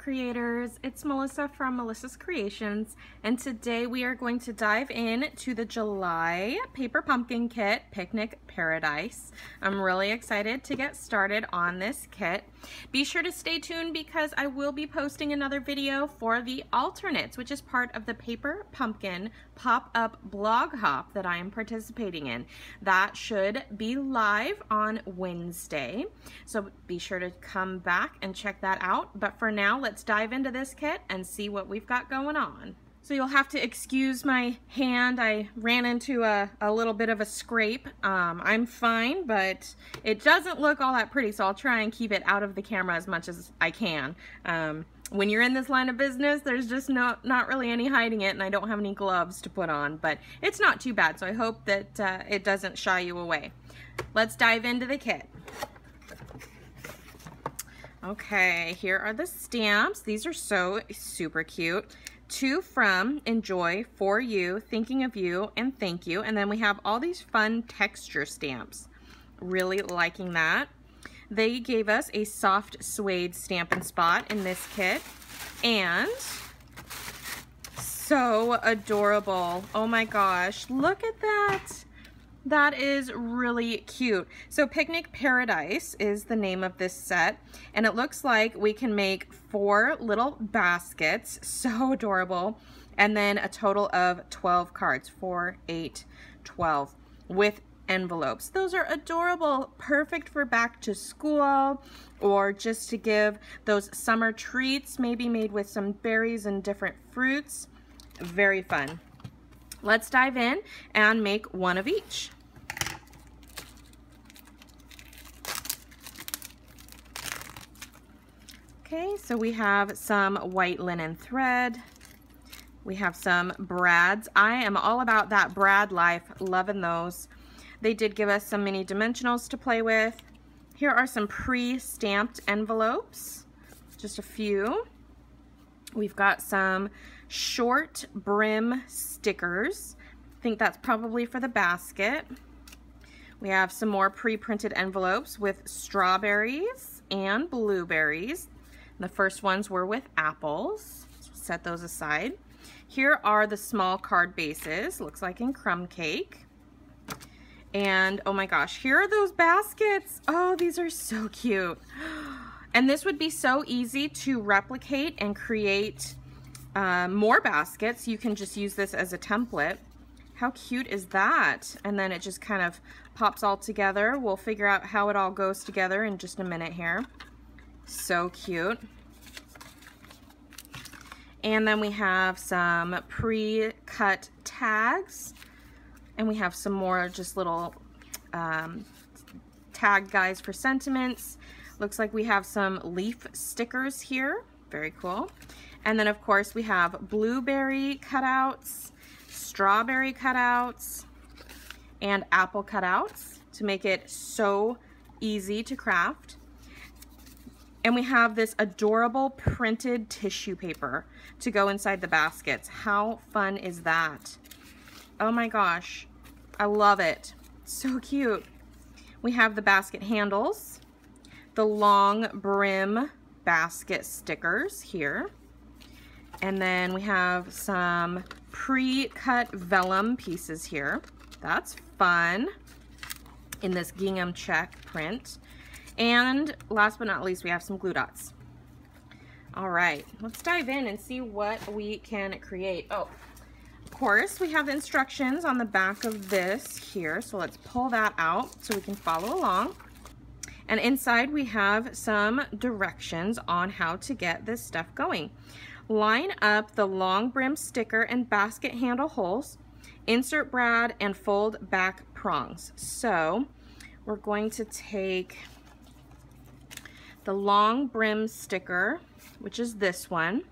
creators, it's Melissa from Melissa's Creations, and today we are going to dive in to the July paper pumpkin kit, Picnic Paradise. I'm really excited to get started on this kit. Be sure to stay tuned because I will be posting another video for the alternates, which is part of the paper pumpkin pop-up blog hop that I am participating in. That should be live on Wednesday, so be sure to come back and check that out. But for now, let's dive into this kit and see what we've got going on. So you'll have to excuse my hand. I ran into a little bit of a scrape. I'm fine, but it doesn't look all that pretty, so I'll try and keep it out of the camera as much as I can. When you're in this line of business, there's just not really any hiding it, and I don't have any gloves to put on, but it's not too bad, so I hope that it doesn't shy you away. Let's dive into the kit. Okay, here are the stamps. These are so super cute. To, from, enjoy, for you, thinking of you, and thank you. And then we have all these fun texture stamps. Really liking that. They gave us a soft suede Stampin' Spot in this kit. And so adorable. Oh my gosh, look at that. That is really cute. So Picnic Paradise is the name of this set, and it looks like we can make 4 little baskets, so adorable, and then a total of 12 cards, 4, 8, 12, with envelopes. Those are adorable, perfect for back to school, or just to give those summer treats, maybe made with some berries and different fruits. Very fun. Let's dive in and make one of each. Okay, so we have some white linen thread. We have some brads. I am all about that brad life, loving those. They did give us some mini dimensionals to play with. Here are some pre-stamped envelopes, just a few. We've got some short brim stickers. I think that's probably for the basket. We have some more pre-printed envelopes with strawberries and blueberries. The first ones were with apples. So set those aside. Here are the small card bases, looks like in crumb cake. And oh my gosh, here are those baskets. Oh, these are so cute. And this would be so easy to replicate and create more baskets. You can just use this as a template. How cute is that? And then it just kind of pops all together. We'll figure out how it all goes together in just a minute here. So cute. And then we have some pre-cut tags. And we have some more just little tag guys for sentiments. Looks like we have some leaf stickers here. Very cool. And then of course we have blueberry cutouts, strawberry cutouts, and apple cutouts to make it so easy to craft. And we have this adorable printed tissue paper to go inside the baskets. How fun is that? Oh my gosh, I love it. So cute. We have the basket handles, the long brim basket stickers here. And then we have some pre-cut vellum pieces here. That's fun in this gingham check print. And last but not least, we have some glue dots. All right, let's dive in and see what we can create. Oh, of course, we have the instructions on the back of this here. So let's pull that out so we can follow along. And inside we have some directions on how to get this stuff going. Line up the long brim sticker and basket handle holes, insert brad, and fold back prongs. So we're going to take the long brim sticker, which is this one,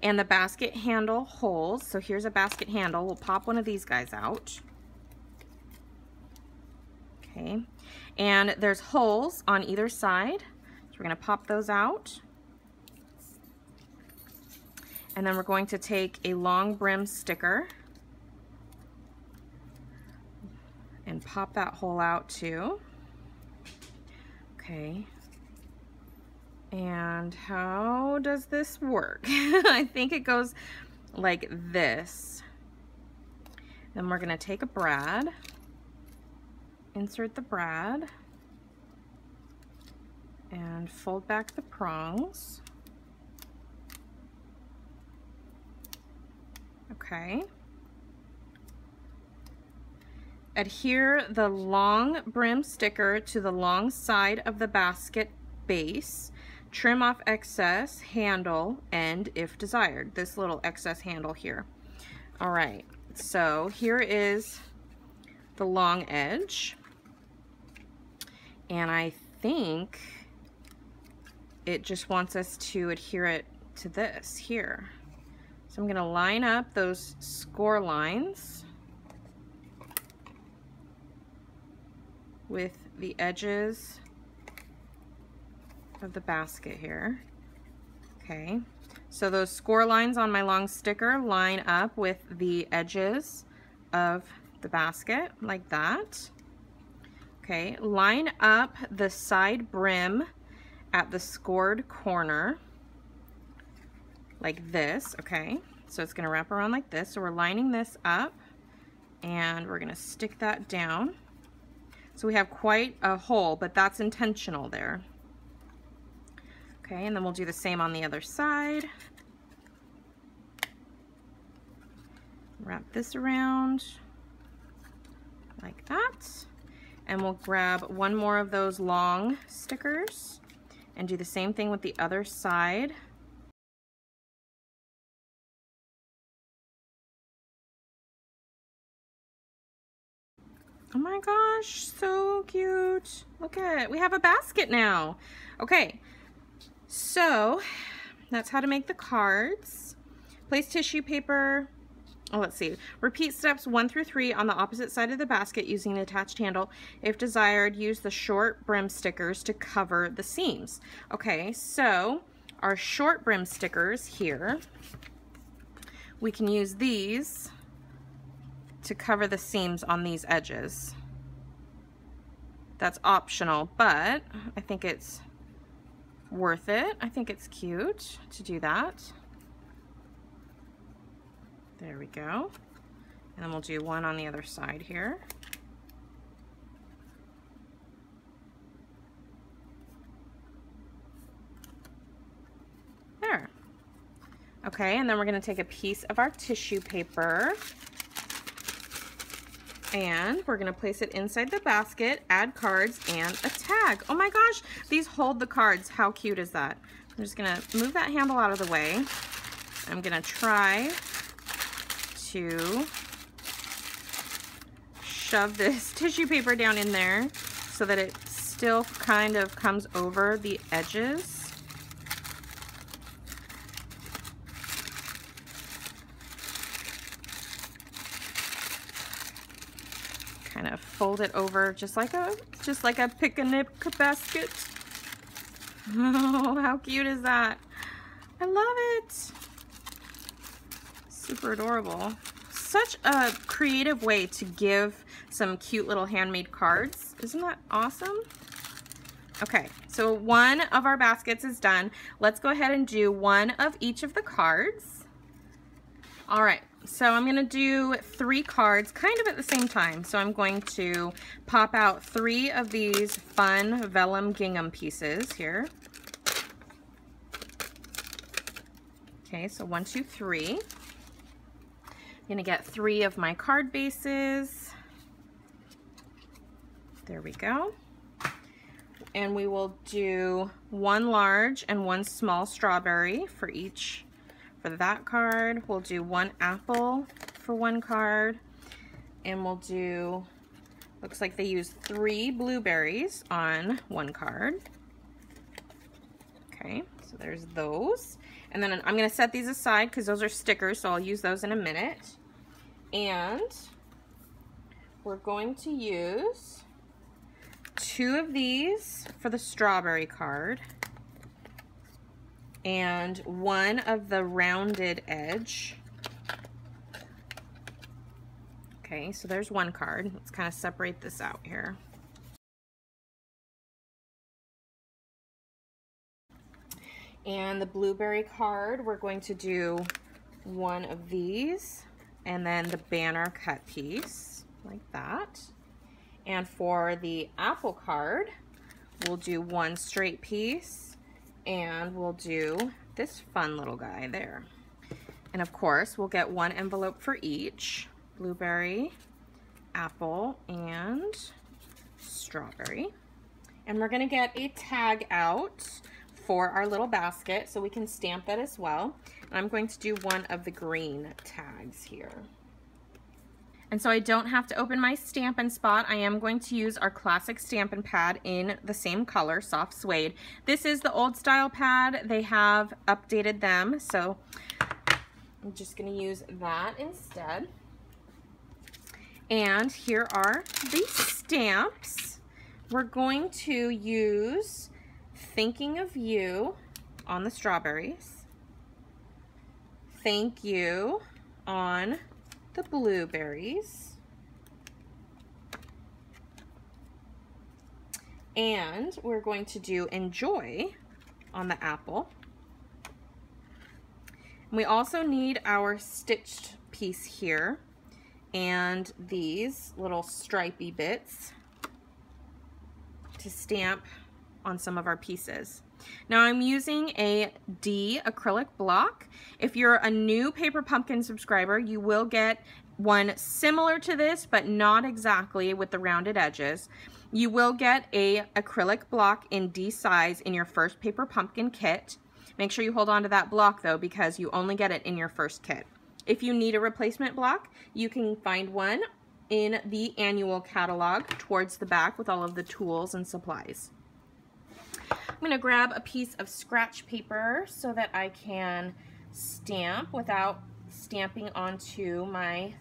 and the basket handle holes. So here's a basket handle. We'll pop one of these guys out. Okay, and there's holes on either side. So we're going to pop those out. And then we're going to take a long brim sticker and pop that hole out too. Okay. And how does this work? I think it goes like this. Then we're gonna take a brad, insert the brad, and fold back the prongs. Okay. Adhere the long brim sticker to the long side of the basket base. Trim off excess handle end if desired. This little excess handle here. All right, so here is the long edge. And I think it just wants us to adhere it to this here. So I'm gonna line up those score lines with the edges of the basket here. Okay, so those score lines on my long sticker line up with the edges of the basket like that. Okay, line up the side brim at the scored corner like this. Okay, so it's gonna wrap around like this. So we're lining this up and we're gonna stick that down. So we have quite a hole, but that's intentional there. Okay, and then we'll do the same on the other side. Wrap this around like that. And we'll grab one more of those long stickers and do the same thing with the other side. Oh my gosh, so cute. Look at it, we have a basket now. Okay, so that's how to make the cards. Place tissue paper, let's see. Repeat steps 1 through 3 on the opposite side of the basket using the attached handle. If desired, use the short brim stickers to cover the seams. Okay, so our short brim stickers here, we can use these to cover the seams on these edges. That's optional, but I think it's worth it. I think it's cute to do that. There we go. And then we'll do one on the other side here. There. Okay, and then we're going to take a piece of our tissue paper and we're going to place it inside the basket, add cards, and a tag. Oh my gosh, these hold the cards. How cute is that? I'm just going to move that handle out of the way. I'm going to try to shove this tissue paper down in there so that it still kind of comes over the edges. Kind of fold it over just like a picnic basket. Oh, how cute is that? I love it. Super adorable. Such a creative way to give some cute little handmade cards. Isn't that awesome? Okay, so one of our baskets is done. Let's go ahead and do one of each of the cards. All right, so I'm gonna do 3 cards kind of at the same time. So I'm going to pop out 3 of these fun vellum gingham pieces here. Okay, so 1, 2, 3. I'm gonna get 3 of my card bases. There we go. And we will do 1 large and 1 small strawberry for each. For that card, we'll do 1 apple for 1 card. And we'll do, looks like they use 3 blueberries on 1 card. Okay, so there's those. And then I'm gonna set these aside because those are stickers, so I'll use those in a minute. And we're going to use 2 of these for the strawberry card and 1 of the rounded edge. Okay, so there's 1 card. Let's kind of separate this out here. And the blueberry card, we're going to do one of these, and then the banner cut piece, like that. And for the apple card, we'll do one straight piece, and we'll do this fun little guy there. And of course, we'll get one envelope for each, blueberry, apple, and strawberry. And we're gonna get a tag out for our little basket so we can stamp that as well. And I'm going to do one of the green tags here. And so I don't have to open my Stampin' spot. I am going to use our classic Stampin' pad in the same color, soft suede. This is the old style pad. They have updated them, so I'm just gonna use that instead. And here are the stamps. We're going to use Thinking of You on the strawberries, Thank You on the blueberries, and we're going to do Enjoy on the apple. And we also need our stitched piece here and these little stripy bits to stamp on some of our pieces. Now I'm using a D acrylic block. If you're a new Paper Pumpkin subscriber, you will get one similar to this, but not exactly with the rounded edges. You will get a acrylic block in D size in your first Paper Pumpkin kit. Make sure you hold on to that block though, because you only get it in your first kit. If you need a replacement block, you can find one in the annual catalog towards the back with all of the tools and supplies. I'm going to grab a piece of scratch paper so that I can stamp without stamping onto my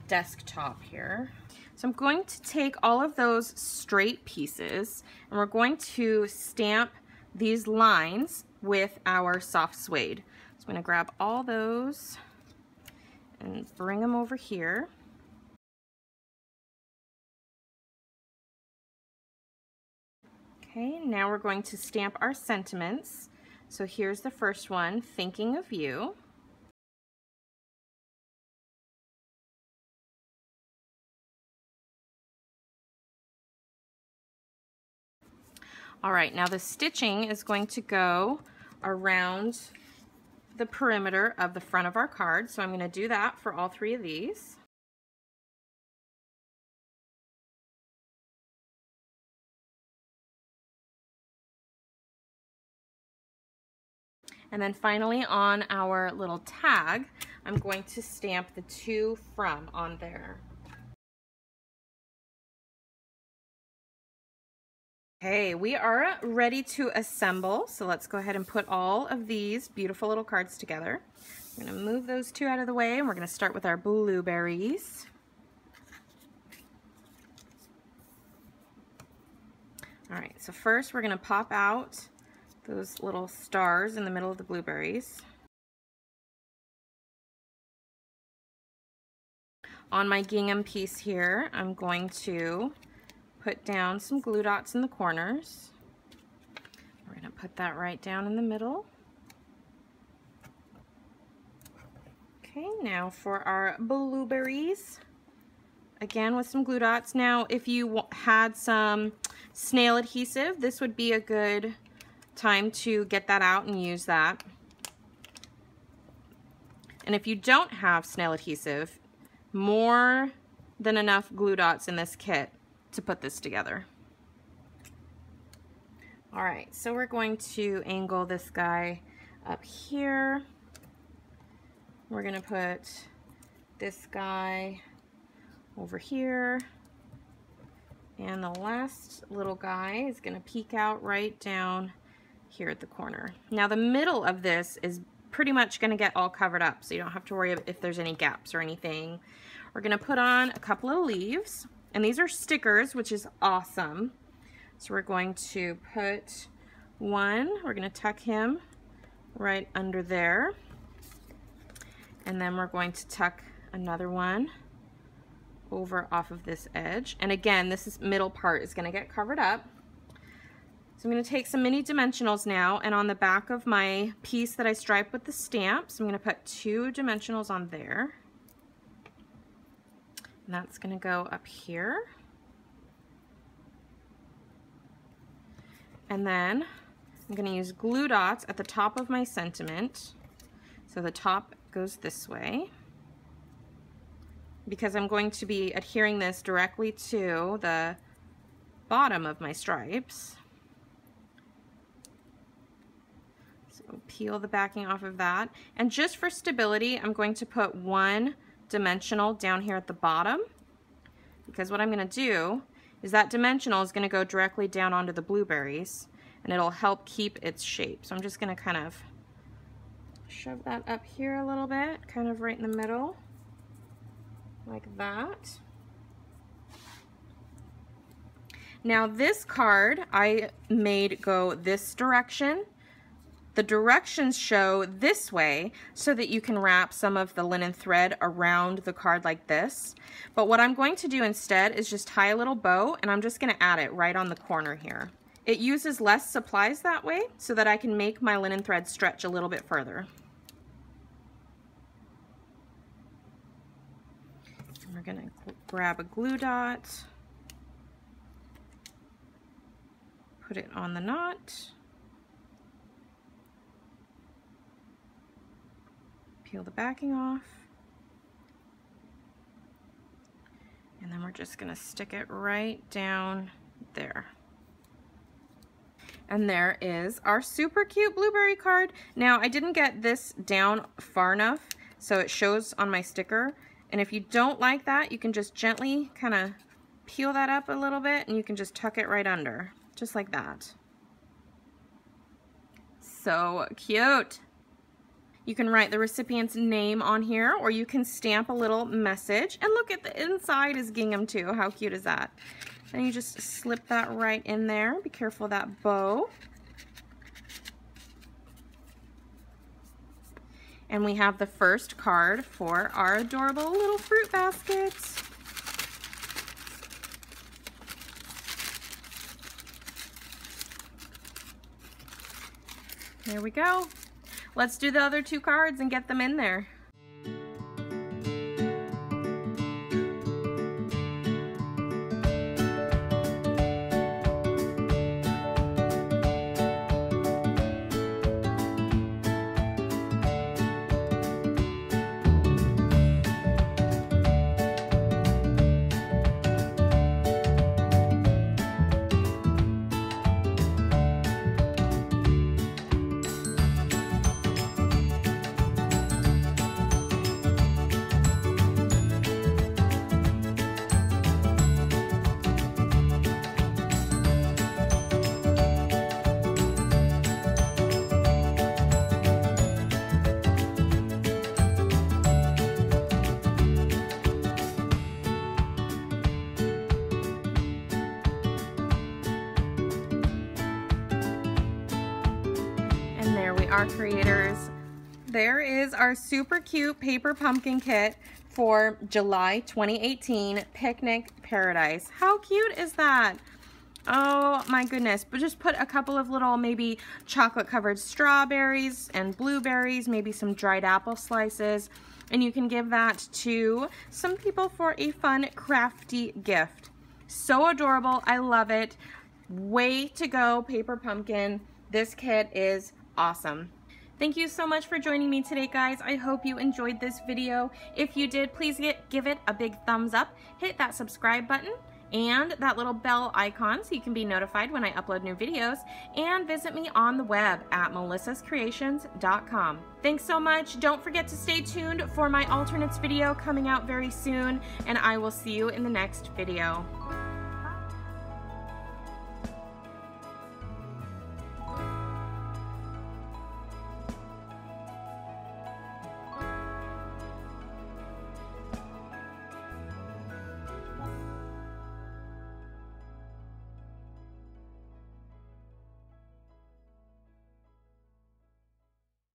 desktop here. So I'm going to take all of those straight pieces and we're going to stamp these lines with our soft suede. So I'm going to grab all those and bring them over here. Okay, now we're going to stamp our sentiments. So here's the first one, Thinking of You. All right, now the stitching is going to go around the perimeter of the front of our card. So I'm going to do that for all three of these. And then finally on our little tag, I'm going to stamp the To From on there. Okay, we are ready to assemble. So let's go ahead and put all of these beautiful little cards together. I'm going to move those two out of the way and we're going to start with our blueberries. All right, so first we're going to pop out those little stars in the middle of the blueberries. On my gingham piece here, I'm going to put down some glue dots in the corners. We're going to put that right down in the middle. Okay, now for our blueberries, again with some glue dots. Now if you had some snail adhesive, this would be a good time to get that out and use that. And if you don't have snail adhesive, more than enough glue dots in this kit to put this together. All right, so we're going to angle this guy up here. We're gonna put this guy over here. And the last little guy is gonna peek out right down here at the corner. Now the middle of this is pretty much going to get all covered up, so you don't have to worry if there's any gaps or anything. We're going to put on a couple of leaves, and these are stickers, which is awesome. So we're going to put one, we're going to tuck him right under there, and then we're going to tuck another one over off of this edge. And again, this middle part is going to get covered up. So I'm going to take some mini dimensionals now, and on the back of my piece that I striped with the stamps, I'm going to put 2 dimensionals on there. And that's going to go up here. And then I'm going to use glue dots at the top of my sentiment. So the top goes this way, because I'm going to be adhering this directly to the bottom of my stripes. So peel the backing off of that. And just for stability, I'm going to put 1 dimensional down here at the bottom, because what I'm going to do is that dimensional is going to go directly down onto the blueberries, and it'll help keep its shape. So I'm just going to kind of shove that up here a little bit, kind of right in the middle, like that. Now this card I made go this direction. The directions show this way so that you can wrap some of the linen thread around the card like this. But what I'm going to do instead is just tie a little bow, and I'm just going to add it right on the corner here. It uses less supplies that way so that I can make my linen thread stretch a little bit further. And we're going to grab a glue dot, put it on the knot. Peel the backing off, and then we're just going to stick it right down there. And there is our super cute blueberry card. Now I didn't get this down far enough so it shows on my sticker, and if you don't like that, you can just gently kind of peel that up a little bit, and you can just tuck it right under, just like that. So cute. You can write the recipient's name on here, or you can stamp a little message. And look, at the inside is gingham too. How cute is that? And you just slip that right in there. Be careful of that bow. And we have the first card for our adorable little fruit basket. There we go. Let's do the other 2 cards and get them in there. Our creators. There is our super cute paper pumpkin kit for July 2018 Picnic Paradise. How cute is that? Oh my goodness. But just put a couple of little maybe chocolate covered strawberries and blueberries, maybe some dried apple slices, and you can give that to some people for a fun crafty gift. So adorable. I love it. Way to go, Paper Pumpkin. This kit is awesome. Thank you so much for joining me today, guys. I hope you enjoyed this video. If you did, please give it a big thumbs up, hit that subscribe button and that little bell icon so you can be notified when I upload new videos, and visit me on the web at melissascreations.com. Thanks so much. Don't forget to stay tuned for my alternates video coming out very soon, and I will see you in the next video.